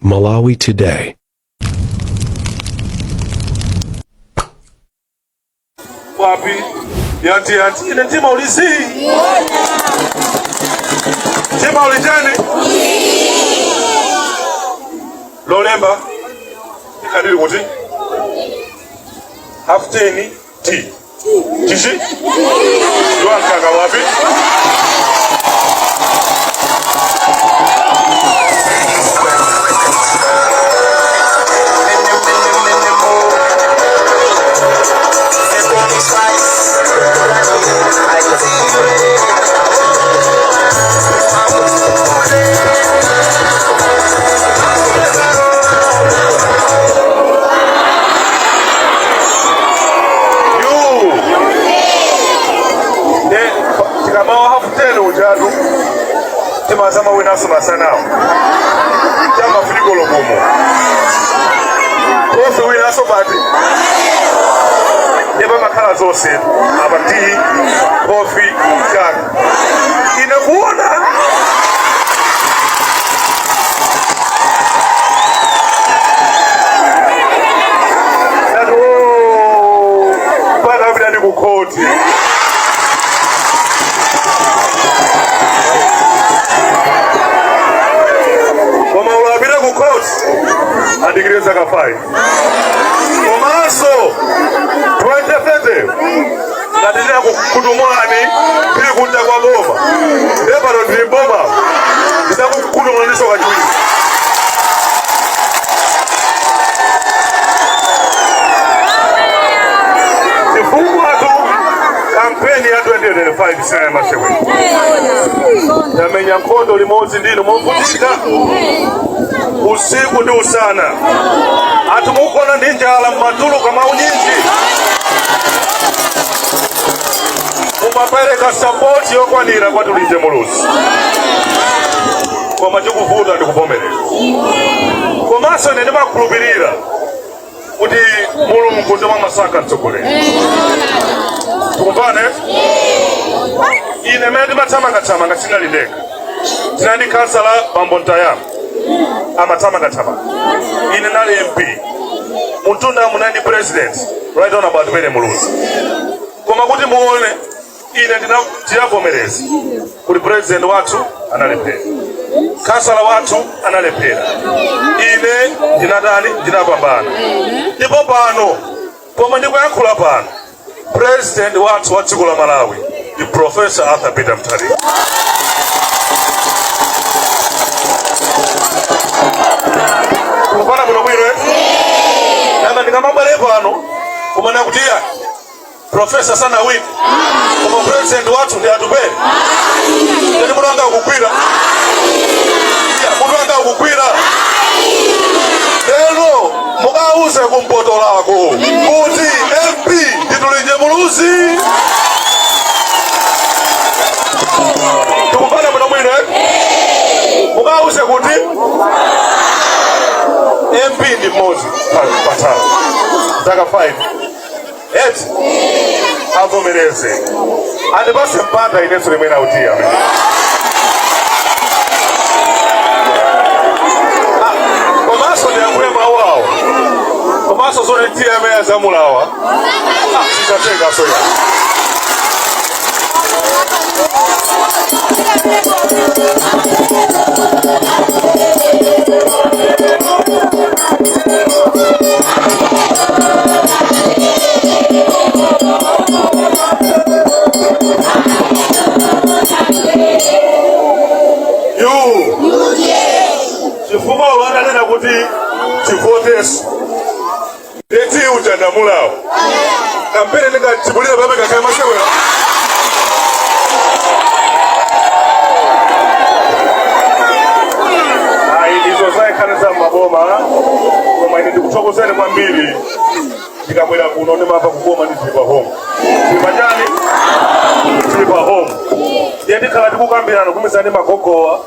Malawi Today. Wapi? Yanti ine ntima ulisi. Ntima ulijani. Lolemba. Kadiri kuti. Hafteni T. Tishi? Yuankaka wapi? Sama wina suma sana. Chama filiko logomo. Kofi wina so bati. Deba makala zose. Abati, kofi, kaka. Inakuona. Nado. Bana vina ni kukoti. Adigreza kafai. Komaso 2030. Nadilea kudumani ili kunja kwa boma. Eba ndo ni boma. Nitaku kudumaniso kwa juu. Ifungwa tu kampeni ya 2025 sana mashewe. Yamenya nkondo limozi ndino mvutika. Usiku ndio sana. Atumukona ndinjala matulu kama unyinji. Umapeleka support yokwanira kwa tulize mulusi. Kwa majuku vuda ndikupomereza. Kwa maso nende makulubirira. Kuti mulungu ndo masaka ntsokole. Tukumvane? Ine mende matama ngatina lindeka. Tinandi kansala Bambontaya. Amatama gatama. Ine nali MP. Mutunda munani president. Right on about Wele Muluzi. Kwa makuti muone. Ine ndina tiyapomereza. Kuli president watu analepera. Kansala watu analepera. Ine ndinadani ndinapambana. Ndipo pano. Koma ndiko yankula pano. President watu wachikula Malawi. Ni Professor Arthur Peter Mutharika. Kupana muno mwire. Nanga ndikamambale pano kumana kutia Professor sana wini. Koma president watu ndi atupere. Ndi mulanga kukwira. Mulanga kukwira. Lero mukauze kumpoto lako. Kuti MP nditulinje muluzi. Tukupana muno mwire. Mukauze kuti MP ndi mozi patano. Zaka 5. Eti. Avomereze. Ande basi mpanda inesu limena utia. Komaso ni akule mawao. Komaso zone tia mea za mulawa. Sitatenga soya. Chifuma ulanda nena kuti chivotesu. Eti ujanda mulao. Kampene nika chibulira babe kakaya masewe. Izo zai kanisa maboma. Koma ini ndikuchoko zene kwa mbili. Ndikamwera kuno ndima hapa kukoma ndi tulipa home. Tulipa jani? Tulipa home. Yendi kala ndikukambirana kumisani magogowa.